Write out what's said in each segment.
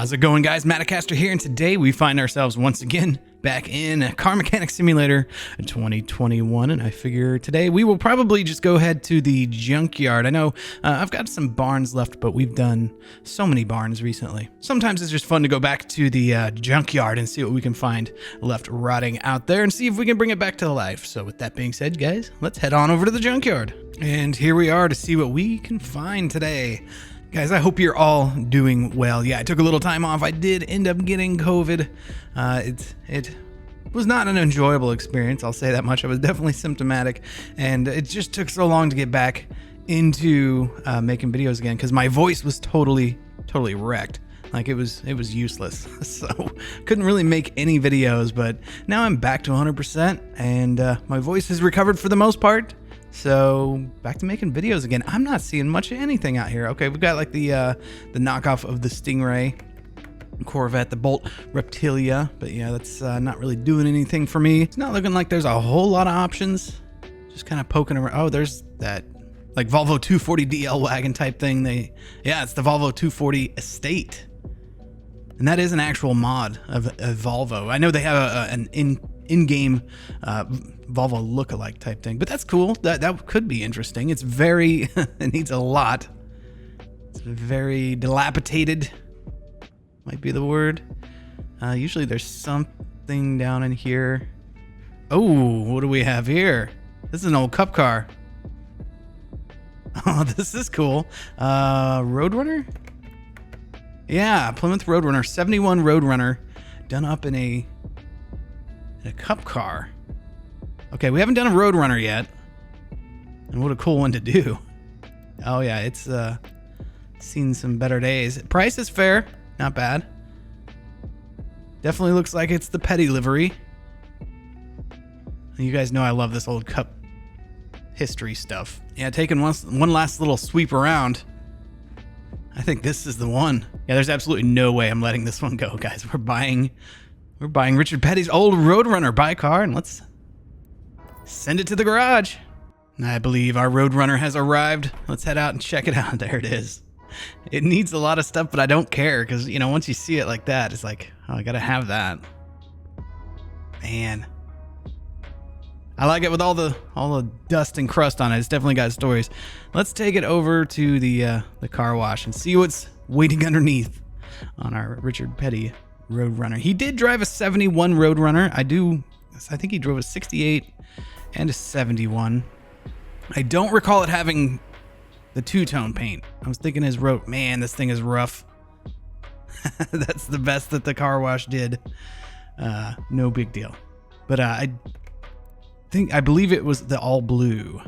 How's it going, guys? Matocaster here, and today we find ourselves once again back in Car Mechanic Simulator 2021, and I figure today we will probably just go ahead to the Junkyard. I know I've got some barns left, but we've done so many barns recently. Sometimes it's just fun to go back to the Junkyard and see what we can find left rotting out there and see if we can bring it back to life. So with that being said, guys, let's head on over to the Junkyard. And here we are to see what we can find today. Guys, I hope you're all doing well. Yeah, I took a little time off. I did end up getting COVID. It was not an enjoyable experience, I'll say that much. I was definitely symptomatic, and it just took so long to get back into making videos again because my voice was totally wrecked. Like it was useless. So couldn't really make any videos, but now I'm back to 100%, and my voice has recovered for the most part. So back to making videos again. I'm not seeing much of anything out here. Okay, we've got like the knockoff of the Stingray Corvette, the Bolt Reptilia, but yeah, that's not really doing anything for me. It's not looking like there's a whole lot of options. Just kind of poking around. Oh, there's that like Volvo 240 DL wagon type thing. Yeah, it's the Volvo 240 Estate, and that is an actual mod of a Volvo. I know they have an in-game Volvo look-alike type thing, but that's cool. That could be interesting. It's very it needs a lot. It's very dilapidated, might be the word. Usually there's something down in here. Oh, what do we have here? This is an old cup car. Oh, this is cool. Roadrunner? Yeah, Plymouth Roadrunner, 71 Roadrunner, done up in a cup car. Okay, we haven't done a Roadrunner yet. And what a cool one to do. Oh yeah, it's seen some better days. Price is fair, not bad. Definitely looks like it's the petty livery. You guys know I love this old cup history stuff. Yeah, taking one last little sweep around. I think this is the one. Yeah, there's absolutely no way I'm letting this one go, guys. We're buying Richard Petty's old Roadrunner by car, and let's send it to the garage. I believe our Roadrunner has arrived. Let's head out and check it out. There it is. It needs a lot of stuff, but I don't care because, you know, once you see it like that, it's like, oh, I gotta have that. Man, I like it with all the dust and crust on it. It's definitely got stories. Let's take it over to the car wash and see what's waiting underneath on our Richard Petty Roadrunner. He did drive a 71 Roadrunner. I think he drove a 68 and a 71. I don't recall it having the two-tone paint. I was thinking his road, man, this thing is rough. That's the best that the car wash did. No big deal. But I believe it was the all blue.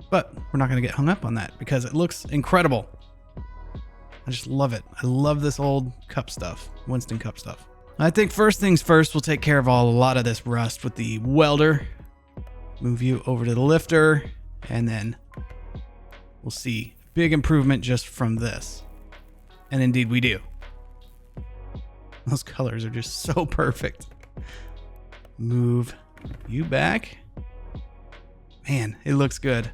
But we're not going to get hung up on that because it looks incredible. I just love it. I love this old cup stuff, Winston Cup stuff. I think first things first, we'll take care of a lot of this rust with the welder. Move you over to the lifter, and then we'll see big improvement just from this. And indeed we do. Those colors are just so perfect. Move you back. Man, it looks good.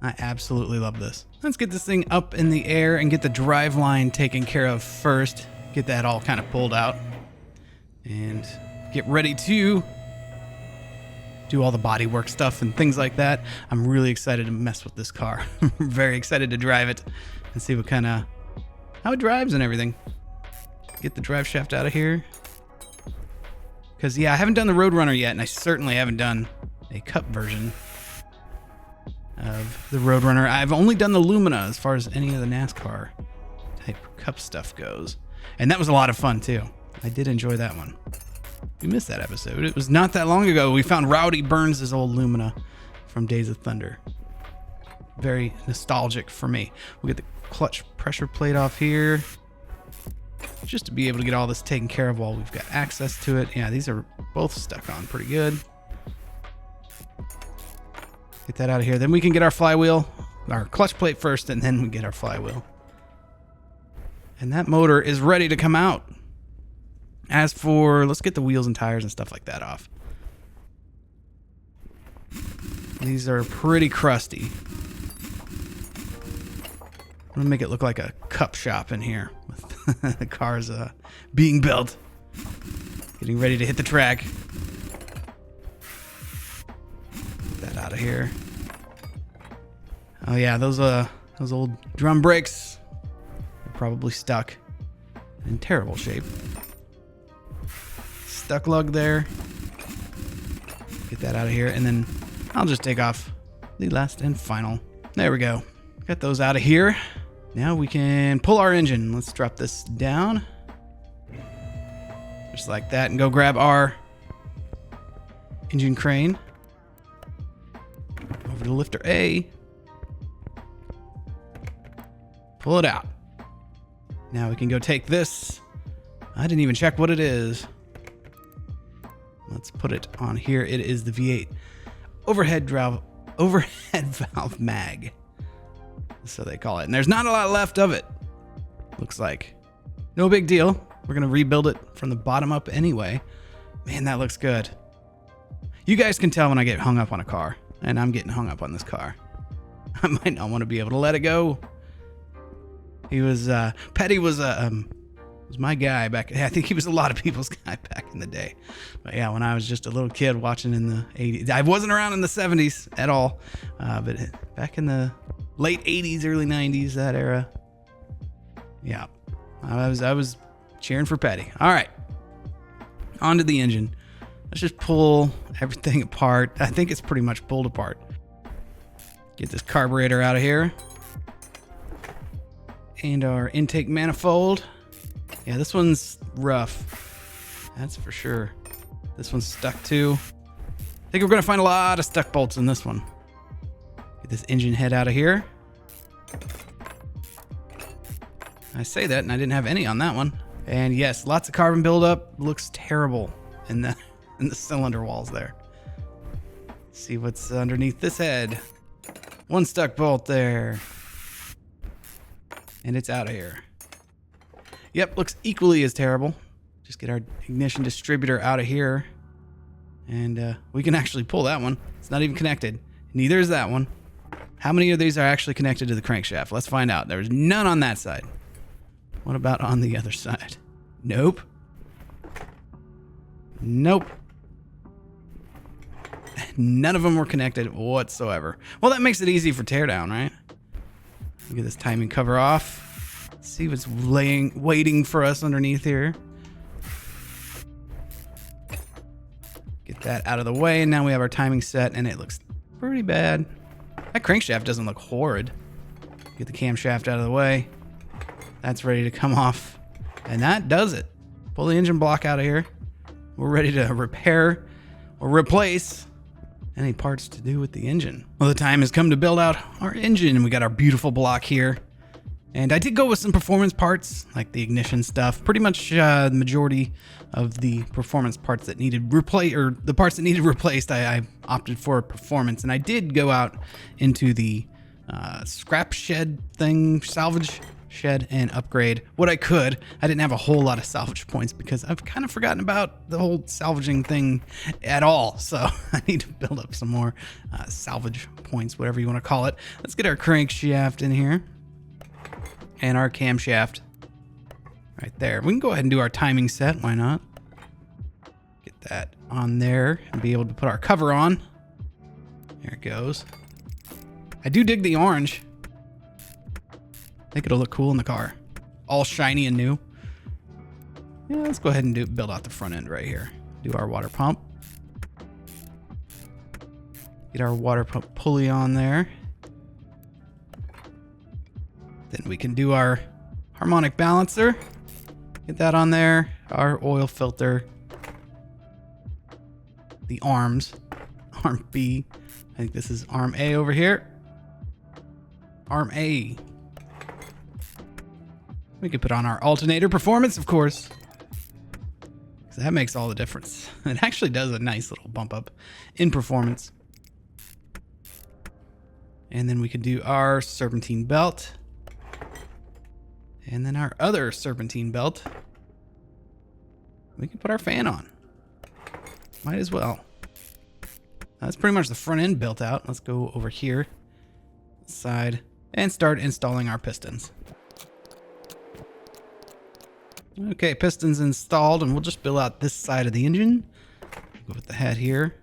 I absolutely love this. Let's get this thing up in the air and get the drive line taken care of first. Get that all kind of pulled out. And get ready to do all the bodywork stuff and things like that. I'm really excited to mess with this car. I'm very excited to drive it and see how it drives and everything. Get the drive shaft out of here. Because, yeah, I haven't done the Roadrunner yet, and I certainly haven't done a cup version of the Roadrunner. I've only done the Lumina as far as any of the NASCAR type cup stuff goes. And that was a lot of fun, too. I did enjoy that one. We missed that episode. It was not that long ago. We found Rowdy Burns' old Lumina from Days of Thunder. Very nostalgic for me. We'll get the clutch pressure plate off here, just to be able to get all this taken care of while we've got access to it. Yeah, these are both stuck on pretty good. Get that out of here. Then we can get our flywheel, our clutch plate first, and then we get our flywheel. And that motor is ready to come out. As for, let's get the wheels and tires and stuff like that off. These are pretty crusty. I'm gonna make it look like a cup shop in here with the cars being built. Getting ready to hit the track. Get that out of here. Oh yeah, those old drum brakes are probably stuck. In terrible shape. Stuck lug there. Get that out of here, and then I'll just take off the last and final. There we go. Got those out of here. Now we can pull our engine. Let's drop this down. Just like that, and go grab our engine crane. Over to lifter A. Pull it out. Now we can go take this. I didn't even check what it is. Let's put it on here. It is the V8 overhead valve mag. So they call it. And there's not a lot left of it. Looks like. No big deal. We're going to rebuild it from the bottom up anyway. Man, that looks good. You guys can tell when I get hung up on a car. And I'm getting hung up on this car. I might not want to be able to let it go. He was, Petty was my guy back. I think he was a lot of people's guy back in the day. But yeah, when I was just a little kid watching in the 80s. I wasn't around in the 70s at all. But back in the late 80s, early 90s, that era. Yeah, I was cheering for Petty. All right, onto the engine. Let's just pull everything apart. I think it's pretty much pulled apart. Get this carburetor out of here. And our intake manifold. Yeah, this one's rough. That's for sure. This one's stuck too. I think we're gonna find a lot of stuck bolts in this one. Get this engine head out of here. I say that and I didn't have any on that one. And yes, lots of carbon buildup. Looks terrible in the cylinder walls there. Let's see what's underneath this head. One stuck bolt there. And it's out of here. Yep, looks equally as terrible. Just get our ignition distributor out of here. And we can actually pull that one. It's not even connected. Neither is that one. How many of these are actually connected to the crankshaft? Let's find out. There's none on that side. What about on the other side? Nope. Nope. None of them were connected whatsoever. Well, that makes it easy for teardown, right? Get this timing cover off. Let's see what's waiting for us underneath here. Get that out of the way, and now we have our timing set, and it looks pretty bad. That crankshaft doesn't look horrid. Get the camshaft out of the way. That's ready to come off, and that does it. Pull the engine block out of here. We're ready to repair or replace any parts to do with the engine. Well, the time has come to build out our engine, and we got our beautiful block here. And I did go with some performance parts, like the ignition stuff. Pretty much the majority of the performance parts that needed the parts that needed replaced, I opted for performance. And I did go out into the scrap shed thing, salvage shed, and upgrade what I could. I didn't have a whole lot of salvage points because I've kind of forgotten about the whole salvaging thing at all. So I need to build up some more salvage points, whatever you want to call it. Let's get our crankshaft in here and our camshaft right there. We can go ahead and do our timing set. Why not? Get that on there and be able to put our cover on. There it goes. I do dig the orange. I think it'll look cool in the car. All shiny and new. Yeah, let's go ahead and build out the front end right here. Do our water pump. Get our water pump pulley on there. Then we can do our harmonic balancer. Get that on there. Our oil filter. The arms. Arm B. I think this is arm A over here. Arm A. We could put on our alternator performance, of course. So that makes all the difference. It actually does a nice little bump up in performance. And then we can do our serpentine belt. And then our other serpentine belt. We can put our fan on. Might as well. That's pretty much the front end built out. Let's go over here. Side. and start installing our pistons. Okay, pistons installed, and we'll just build out this side of the engine. Go with the head here.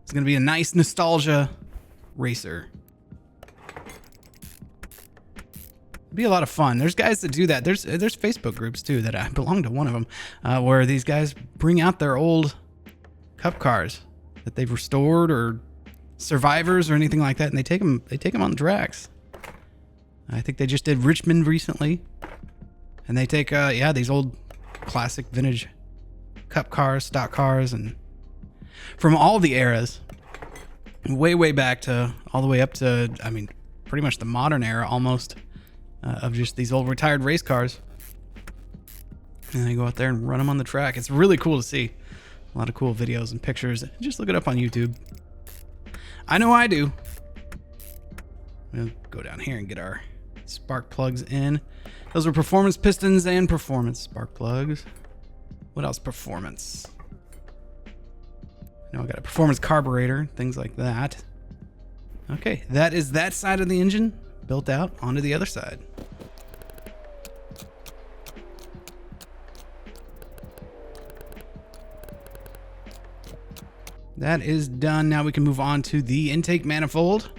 It's going to be a nice nostalgia racer. Be a lot of fun. There's guys that do that. There's Facebook groups too that I belong to one of them, where these guys bring out their old cup cars that they've restored or survivors or anything like that, and they take them on the tracks. I think they just did Richmond recently, and they take these old classic vintage cup cars, stock cars, and from all the eras, way back to all the way up to, I mean, pretty much the modern era almost. Of just these old retired race cars. And they go out there and run them on the track. It's really cool to see. A lot of cool videos and pictures. Just look it up on YouTube. I know I do. We'll go down here and get our spark plugs in. Those were performance pistons and performance spark plugs. What else? Performance. Now I got a performance carburetor, things like that. Okay, that is that side of the engine built out onto the other side. That is done. Now we can move on to the intake manifold.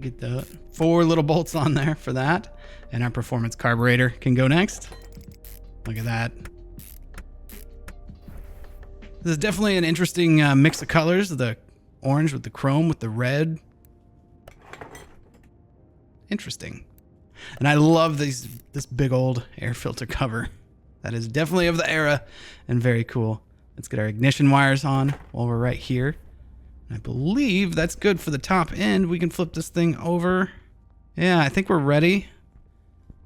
Get the 4 little bolts on there for that. And our performance carburetor can go next. Look at that. This is definitely an interesting mix of colors. The orange with the chrome with the red. Interesting. And I love this big old air filter cover. That is definitely of the era and very cool. Let's get our ignition wires on while we're right here. I believe that's good for the top end. We can flip this thing over. Yeah, I think we're ready.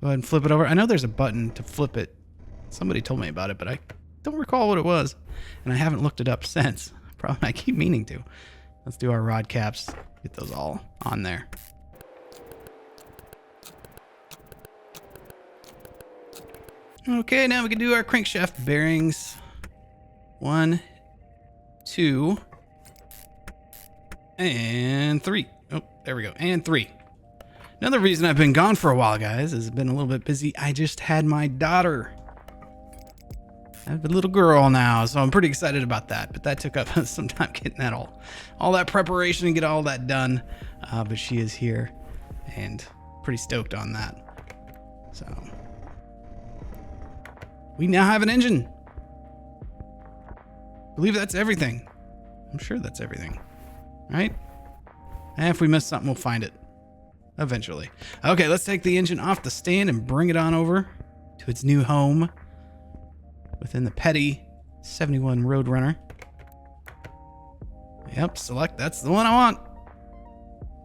Go ahead and flip it over. I know there's a button to flip it. Somebody told me about it, but I don't recall what it was. And I haven't looked it up since. Probably I keep meaning to. Let's do our rod caps. Get those all on there. Okay, now we can do our crankshaft bearings. 1, 2, and 3. Oh, there we go. And 3. Another reason I've been gone for a while, guys, is I've been a little bit busy. I just had my daughter. I have a little girl now, so I'm pretty excited about that. But that took up some time getting that all that preparation and get all that done. But she is here, and pretty stoked on that. So we now have an engine. I believe that's everything. I'm sure that's everything, right? And if we miss something, we'll find it eventually. Okay, let's take the engine off the stand and bring it on over to its new home within the Petty 71 Roadrunner. Yep, select. That's the one I want.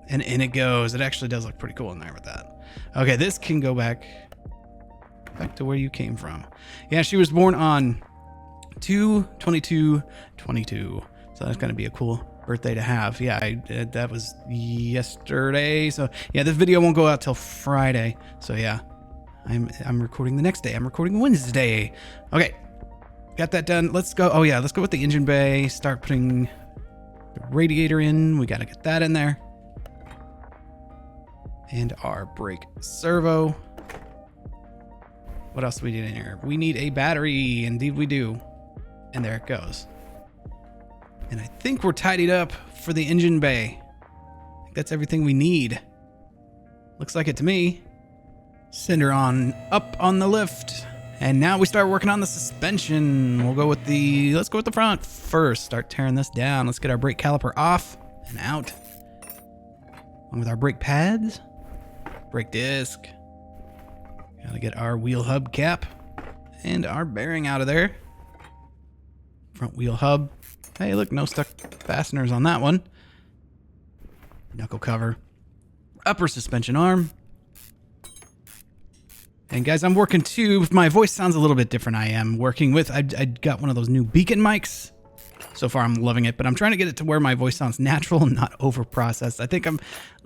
And in it goes. It actually does look pretty cool in there with that. Okay, this can go back to where you came from. Yeah, she was born on 2/22/22. So that's going to be a cool birthday to have. Yeah, that was yesterday. So yeah, this video won't go out till Friday. So yeah, I'm recording the next day. I'm recording Wednesday. Okay, got that done. Let's go. Oh yeah, let's go with the engine bay. Start putting the radiator in. We got to get that in there. And our brake servo. What else do we need in here? We need a battery. Indeed we do. And there it goes. And I think we're tidied up for the engine bay. I think that's everything we need. Looks like it to me. Send her on up on the lift. And now we start working on the suspension. Let's go with the front first. Start tearing this down. Let's get our brake caliper off and out. Along with our brake pads, brake disc. Gotta get our wheel hub cap and our bearing out of there. Front wheel hub. Hey, look, no stuck fasteners on that one. Knuckle cover. Upper suspension arm. And guys, I'm working too. If my voice sounds a little bit different, I am working with, I got one of those new Beacon mics. So far, I'm loving it, but I'm trying to get it to where my voice sounds natural and not over-processed. I think I'm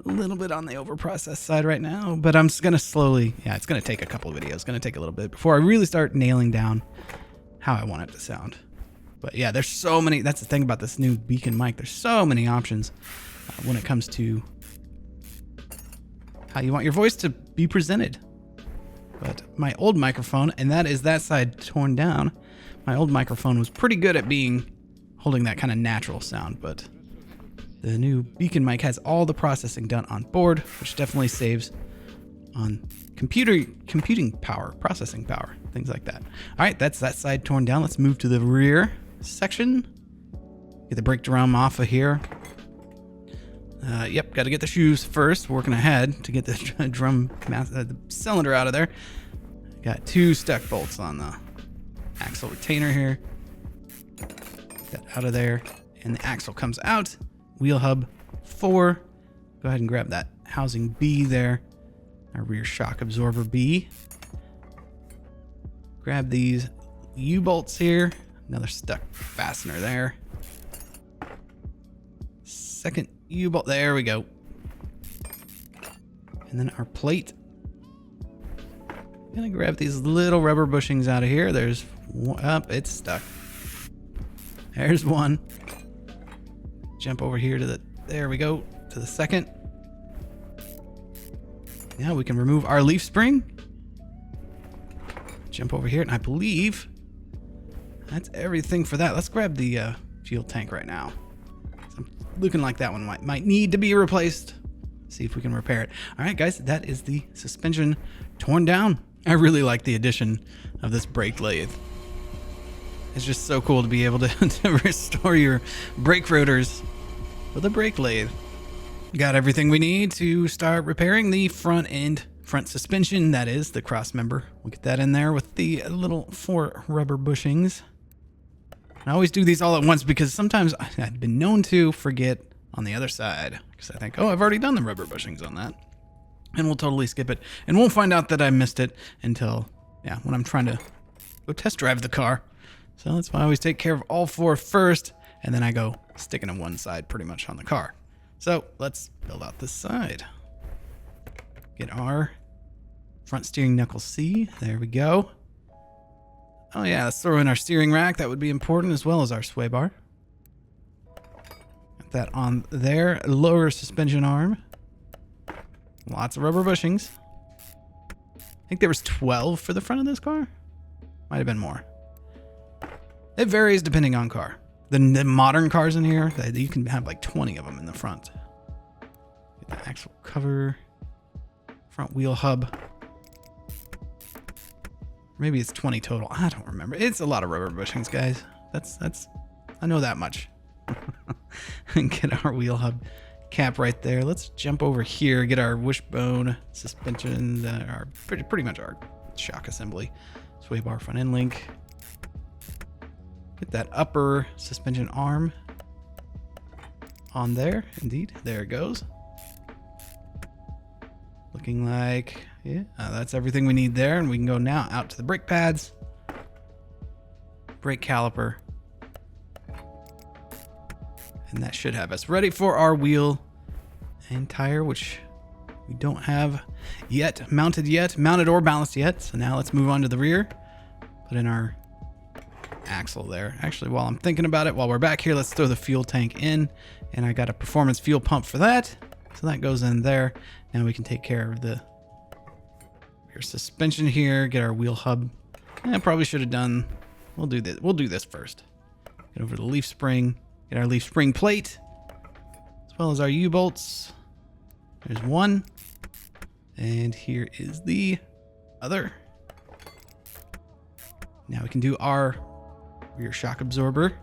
a little bit on the over-processed side right now, but I'm just going to slowly, yeah, it's going to take a couple of videos. It's going to take a little bit before I really start nailing down how I want it to sound. But yeah, there's so many. That's the thing about this new beacon mic. There's so many options when it comes to how you want your voice to be presented. But my old microphone, and that is that side torn down, my old microphone was pretty good at holding that kind of natural sound, but the new beacon mic has all the processing done on board, which definitely saves on computing power, processing power, things like that. All right, that's that side torn down. Let's move to the rear section. Get the brake drum off of here. Yep, got to get the shoes first. Working ahead to get the the cylinder out of there. Got 2 stuck bolts on the axle retainer here. Get that out of there, and the axle comes out. Wheel hub 4. Go ahead and grab that housing B there. Our rear shock absorber B. Grab these U-bolts here. Another stuck fastener there. Second U-bolt. There we go. And then our plate. Gonna grab these little rubber bushings out of here. There's one. Up, it's stuck. There's one. Jump over here to the. There we go. To the second. Now we can remove our leaf spring. Jump over here, and I believe that's everything for that. Let's grab the fuel tank right now. I'm looking like that one might need to be replaced. See if we can repair it. All right, guys, that is the suspension torn down. I really like the addition of this brake lathe. It's just so cool to be able to restore your brake rotors with a brake lathe. Got everything we need to start repairing the front suspension. That is the cross member. We'll get that in there with the little 4 rubber bushings. I always do these all at once because sometimes I've been known to forget on the other side because I think, oh, I've already done the rubber bushings on that, and we'll totally skip it and won't find out that I missed it until, yeah, when I'm trying to go test drive the car. So that's why I always take care of all 4 first, and then I go sticking to one side pretty much on the car. So let's build out this side. Get our front steering knuckle C. There we go. Oh yeah, let's throw in our steering rack. That would be important, as well as our sway bar. Got that on there. Lower suspension arm. Lots of rubber bushings. I think there was 12 for the front of this car. Might have been more. It varies depending on car. The modern cars in here, you can have like 20 of them in the front. Get the axle cover. Front wheel hub. Maybe it's 20 total. I don't remember. It's a lot of rubber bushings, guys. That's I know that much. And get our wheel hub cap right there. Let's jump over here, get our wishbone suspension, our pretty much our shock assembly. Sway bar front end link. Get that upper suspension arm on there. Indeed, there it goes. Looking like, yeah, that's everything we need there. And we can go now out to the brake pads, brake caliper. And that should have us ready for our wheel and tire, which we don't have mounted or balanced yet. So now let's move on to the rear. Put in our axle there. Actually, while I'm thinking about it, while we're back here, let's throw the fuel tank in. And I got a performance fuel pump for that. So that goes in there. Now we can take care of the rear suspension here, get our wheel hub. I probably should have done, we'll do this first. Get over to the leaf spring, get our leaf spring plate, as well as our U-bolts. There's one. And here is the other. Now we can do our rear shock absorber.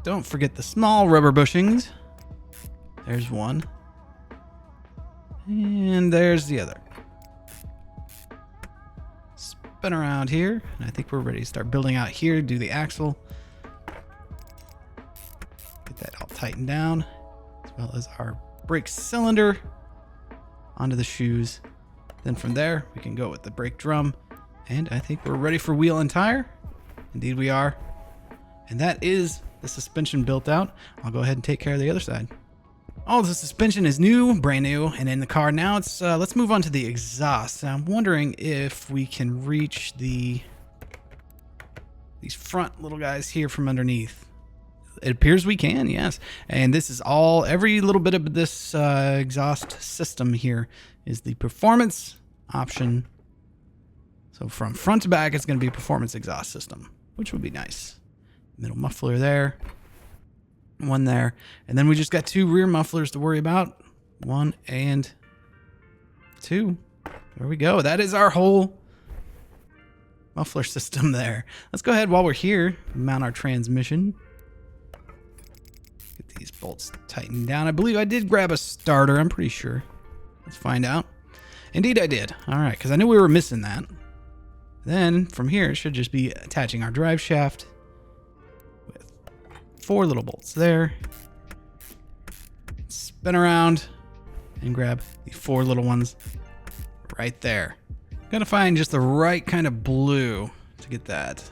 Don't forget the small rubber bushings. There's one. And there's the other. Spin around here. And I think we're ready to start building out here. Do the axle. Get that all tightened down. As well as our brake cylinder onto the shoes. Then from there, we can go with the brake drum. And I think we're ready for wheel and tire. Indeed we are. And that is the suspension built out. I'll go ahead and take care of the other side. All the suspension is new, brand new, and in the car. Now it's let's move on to the exhaust. Now I'm wondering if we can reach the these front little guys here from underneath? It appears we can, yes. And this is all, every little bit of this exhaust system here is the performance option. So from front to back, it's going to be performance exhaust system, which would be nice. Middle muffler there, one there. And then we just got 2 rear mufflers to worry about. 1 and 2. There we go. That is our whole muffler system there. Let's go ahead while we're here, mount our transmission. Get these bolts tightened down. I believe I did grab a starter. I'm pretty sure. Let's find out. Indeed I did. All right, because I knew we were missing that. Then from here, it should just be attaching our drive shaft with 4 little bolts there. Spin around and grab the 4 little ones right there. Gotta find just the right kind of blue to get that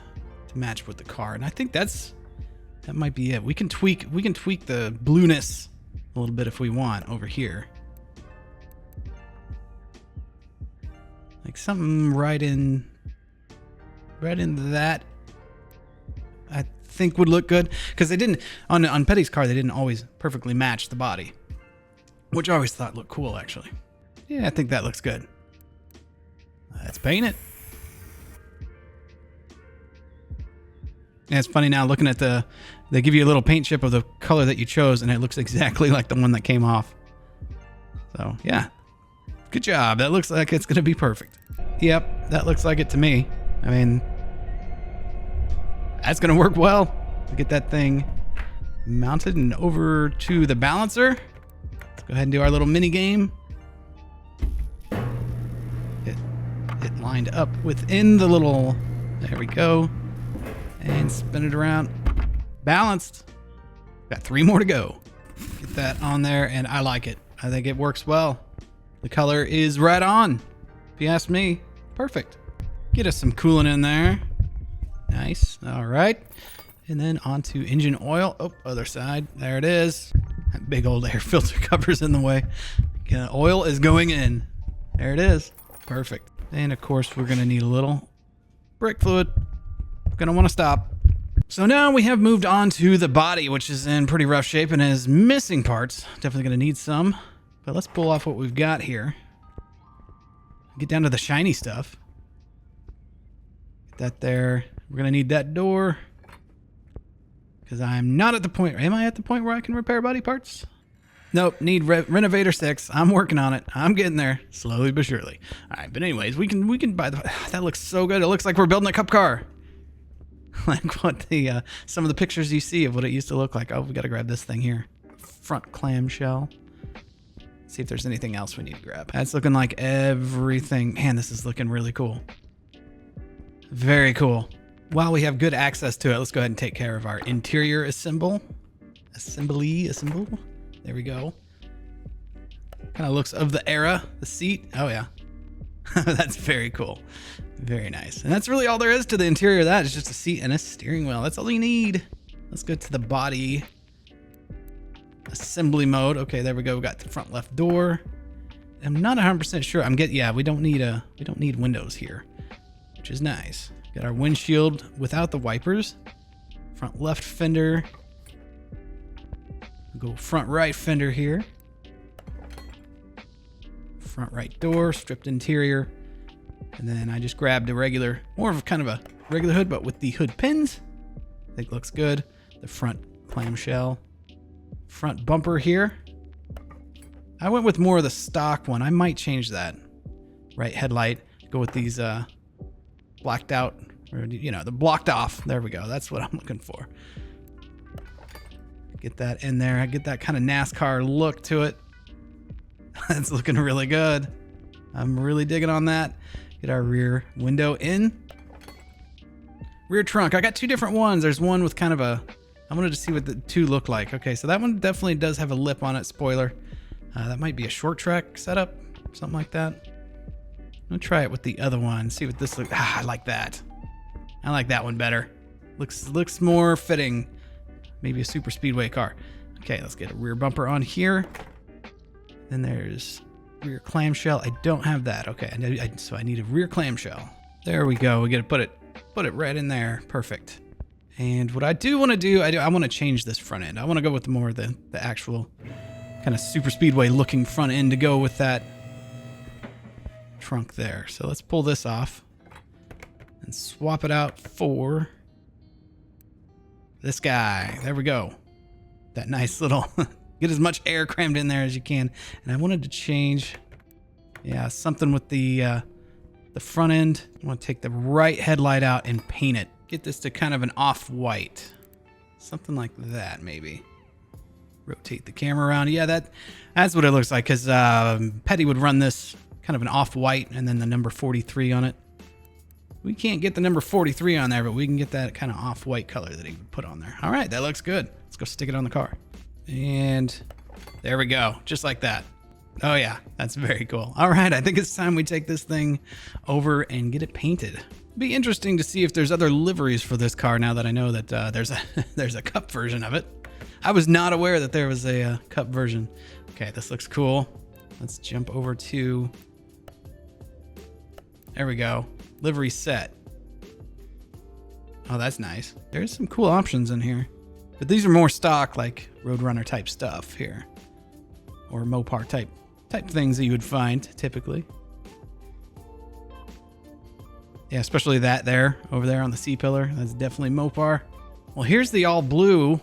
to match with the car. And I think that might be it. We can tweak the blueness a little bit if we want over here. Like something right in that I think would look good, because they didn't on Petty's car, they didn't always perfectly match the body, which I always thought looked cool actually. Yeah, I think that looks good. Let's paint it. And it's funny now looking at they give you a little paint chip of the color that you chose, and it looks exactly like the one that came off. So yeah, good job. That looks like it's gonna be perfect. Yep, that looks like it to me. I mean, that's gonna work well. We'll get that thing mounted and over to the balancer. Let's go ahead and do our little mini game. It lined up within the little, there we go. And spin it around. Balanced. Got 3 more to go. Get that on there, and I like it. I think it works well. The color is right on, if you ask me. Perfect. Get us some coolant in there. Nice. All right. And then onto engine oil. Oh, other side. There it is. That big old air filter cover's in the way. Oil is going in. There it is. Perfect. And of course, we're going to need a little brake fluid. Gonna want to stop. So now we have moved on to the body, which is in pretty rough shape and is missing parts. Definitely gonna need some, but let's pull off what we've got here. Get down to the shiny stuff. Get that there. We're gonna need that door, because I'm not at the point. Am I at the point where I can repair body parts? Nope, need Renovator 6. I'm working on it. I'm getting there, slowly but surely. All right, but anyways, we can buy the. That looks so good. It looks like we're building a cup car. Like what the some of the pictures you see of what it used to look like. Oh, we got to grab this thing here. Front clamshell. See if there's anything else we need to grab. That's looking like everything. Man, this is looking really cool. Very cool. While we have good access to it, let's go ahead and take care of our interior assembly. There we go. Kind of looks of the era. The seat. Oh yeah. That's very cool. Very nice. And that's really all there is to the interior of that. It's just a seat and a steering wheel. That's all you need. Let's go to the body assembly mode. Okay, there we go. We got the front left door. I'm not 100% sure. Yeah, we don't need windows here, which is nice. Got our windshield without the wipers. Front left fender. We'll go front right fender here. Front right door, stripped interior. And then I just grabbed more of kind of a regular hood, but with the hood pins. I think looks good. The front clamshell. Front bumper here. I went with more of the stock one. I might change that. Right headlight. Go with these blacked out, or the blocked off. There we go. That's what I'm looking for. Get that in there. I get that kind of NASCAR look to it. That's looking really good. I'm really digging on that. Get our rear window in. Rear trunk. I got 2 different ones. There's one with kind of I wanted to see what the 2 look like. Okay, so that one definitely does have a lip on it, spoiler. That might be a short track setup, something like that. I'm gonna try it with the other one, see what this looks. I like that. I like that one better. Looks more fitting. Maybe a super speedway car. Okay, let's get a rear bumper on here. Then there's rear clamshell. I don't have that. Okay, so I need a rear clamshell. There we go. We got to put it Put it right in there. Perfect. And what I do want to do, I want to change this front end. I want to go with more of the actual kind of super speedway looking front end to go with that trunk there. So let's pull this off and swap it out for this guy. There we go. That nice little, get as much air crammed in there as you can. And I wanted to change, yeah, something with the front end. I want to take the right headlight out and paint it. Get this to kind of an off-white. Something like that, maybe. Rotate the camera around. Yeah, that's what it looks like, because Petty would run this kind of an off-white and then the number 43 on it. We can't get the number 43 on there, but we can get that kind of off-white color that he would put on there. All right, that looks good. Let's go stick it on the car. And there we go, just like that. Oh yeah, that's very cool. All right, I think it's time we take this thing over and get it painted. It'd be interesting to see if there's other liveries for this car now that I know that there's a cup version of it. I was not aware that there was a cup version. Okay, this looks cool. Let's jump over to, there we go, livery set. Oh, that's nice. There's some cool options in here, but these are more stock, like Roadrunner type stuff here, or Mopar type things that you would find typically. Yeah, especially that there, over there on the C-pillar. That's definitely Mopar. Well, here's the all blue.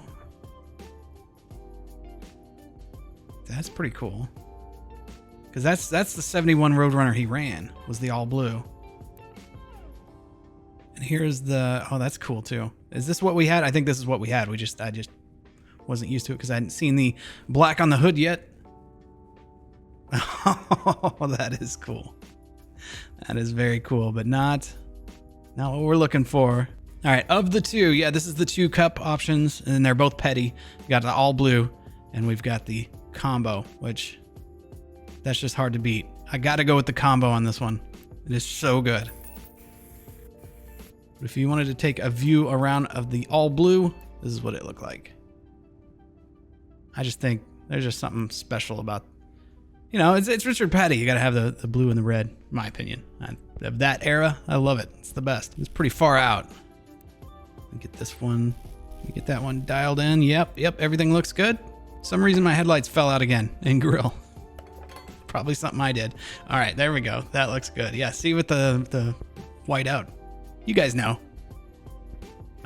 That's pretty cool. Because that's the 71 Roadrunner he ran, was the all blue. And here's the, oh, that's cool too. Is this what we had? I think this is what we had. I just wasn't used to it because I hadn't seen the black on the hood yet. Oh, that is cool. That is very cool, but not what we're looking for. All right, of the two, yeah, this is the two cup options, and they're both Petty. We got the all blue, and we've got the combo, which that's just hard to beat. I got to go with the combo on this one. It is so good. But if you wanted to take a view around of the all blue, this is what it looked like. I just think there's just something special about, you know, it's Richard Petty. You got to have the blue and the red, in my opinion. Of that era, I love it. It's the best. It's pretty far out. Get this one, get that one dialed in. Yep, everything looks good. For some reason my headlights fell out again in grill. Probably something I did. All right, there we go. That looks good. Yeah, see with the white out. You guys know.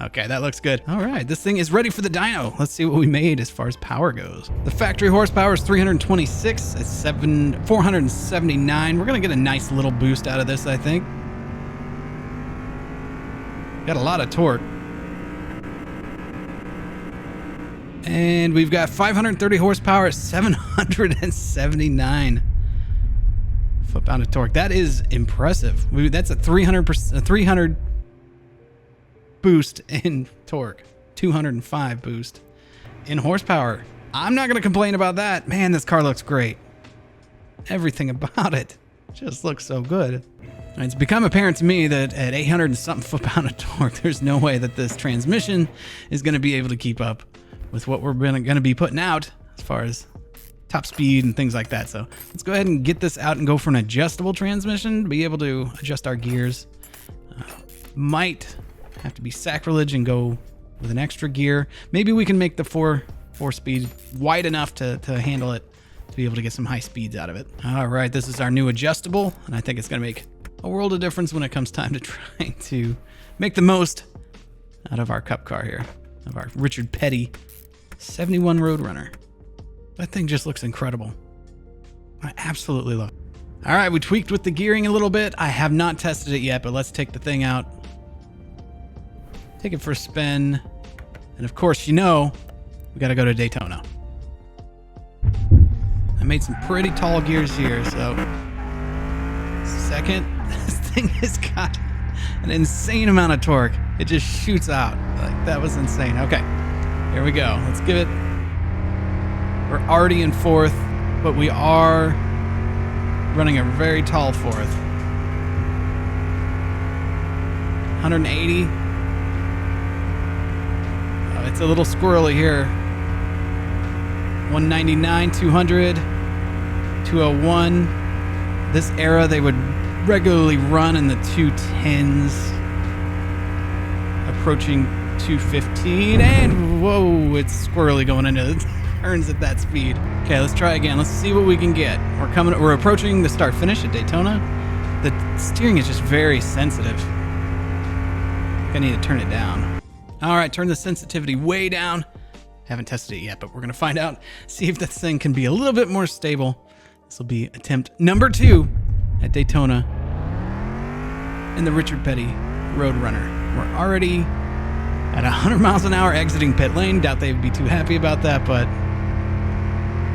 Okay, that looks good. All right, this thing is ready for the dyno. Let's see what we made as far as power goes. The factory horsepower is 326. It's 479. We're gonna get a nice little boost out of this, I think. Got a lot of torque. And we've got 530 horsepower at 779 foot-pound of torque. That is impressive. That's a 300 boost in torque, 205 boost in horsepower. I'm not going to complain about that. Man, this car looks great. Everything about it just looks so good. It's become apparent to me that at 800 and something foot-pound of torque, there's no way that this transmission is going to be able to keep up with what we're going to be putting out as far as top speed and things like that. So let's go ahead and get this out and go for an adjustable transmission to be able to adjust our gears. Might have to be sacrilege and go with an extra gear. Maybe we can make the four speed wide enough to handle it, to be able to get some high speeds out of it. All right, this is our new adjustable, and I think it's going to make a world of difference when it comes time to trying to make the most out of our cup car here, of our Richard Petty 71 Roadrunner. That thing just looks incredible. I absolutely love it. All right, we tweaked with the gearing a little bit. I have not tested it yet, but let's take the thing out. Take it for a spin. And of course, you know, we got to go to Daytona. I made some pretty tall gears here, so second, this thing has got an insane amount of torque. It just shoots out. Like, that was insane. Okay. Here we go. Let's give it. We're already in fourth, but we are running a very tall fourth. 180. Oh, it's a little squirrely here. 199, 200, 201. This era, they would regularly run in the 210s. approaching 215, and whoa, it's squirrely going into the turns at that speed. Okay, let's try again. Let's see what we can get. We're approaching the start finish at Daytona. The steering is just very sensitive. I need to turn it down. All right, turn the sensitivity way down. Haven't tested it yet, but we're gonna find out. See if this thing can be a little bit more stable. This will be attempt number 2 at Daytona in the Richard Petty Roadrunner. We're already at 100 miles an hour exiting pit lane. Doubt they'd be too happy about that, but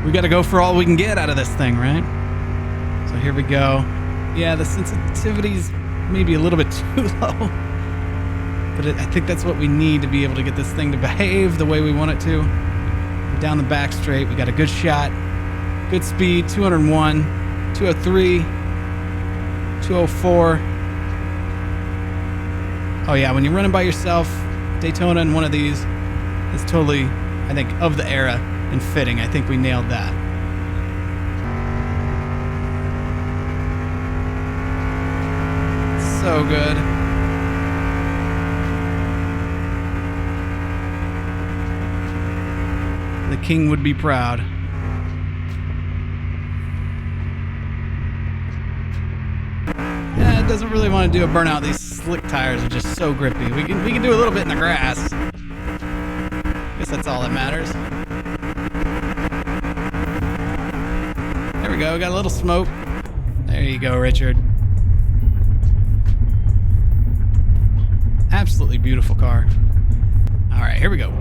we got to go for all we can get out of this thing, right? So here we go. Yeah, the sensitivity's maybe a little bit too low, but I think that's what we need to be able to get this thing to behave the way we want it to. Down the back straight, we got a good shot, good speed, 201, 203, 204. Oh yeah, when you're running by yourself, Daytona in one of these is totally, I think, of the era and fitting. I think we nailed that. So good. The king would be proud. It doesn't really want to do a burnout. These slick tires are just so grippy. We can do a little bit in the grass. Guess that's all that matters. There we go. We got a little smoke. There you go, Richard. Absolutely beautiful car. All right, here we go.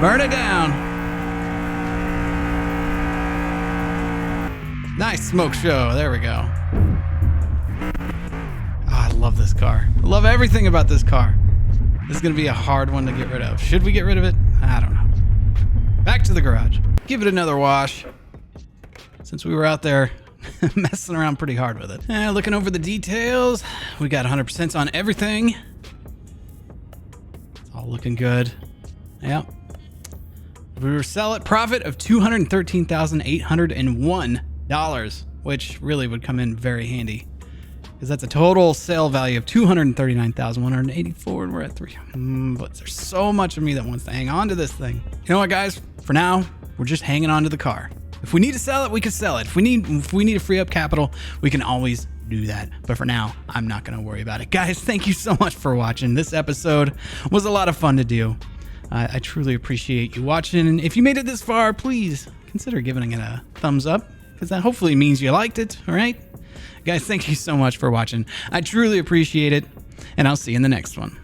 Burn it down. Nice smoke show. There we go. Oh, I love this car. I love everything about this car. This is going to be a hard one to get rid of. Should we get rid of it? I don't know. Back to the garage. Give it another wash. Since we were out there messing around pretty hard with it. Looking over the details. We got 100% on everything. It's all looking good. Yep. We were sell at profit of $213,801. Which really would come in very handy because that's a total sale value of $239,184, and we're at 3. But there's so much of me that wants to hang on to this thing. You know what, guys? For now, we're just hanging on to the car. If we need to sell it, we can sell it. If we need to free up capital, we can always do that. But for now, I'm not going to worry about it. Guys, thank you so much for watching. This episode was a lot of fun to do. I truly appreciate you watching. And if you made it this far, please consider giving it a thumbs up, because that hopefully means you liked it, all right? Guys, thank you so much for watching. I truly appreciate it, and I'll see you in the next one.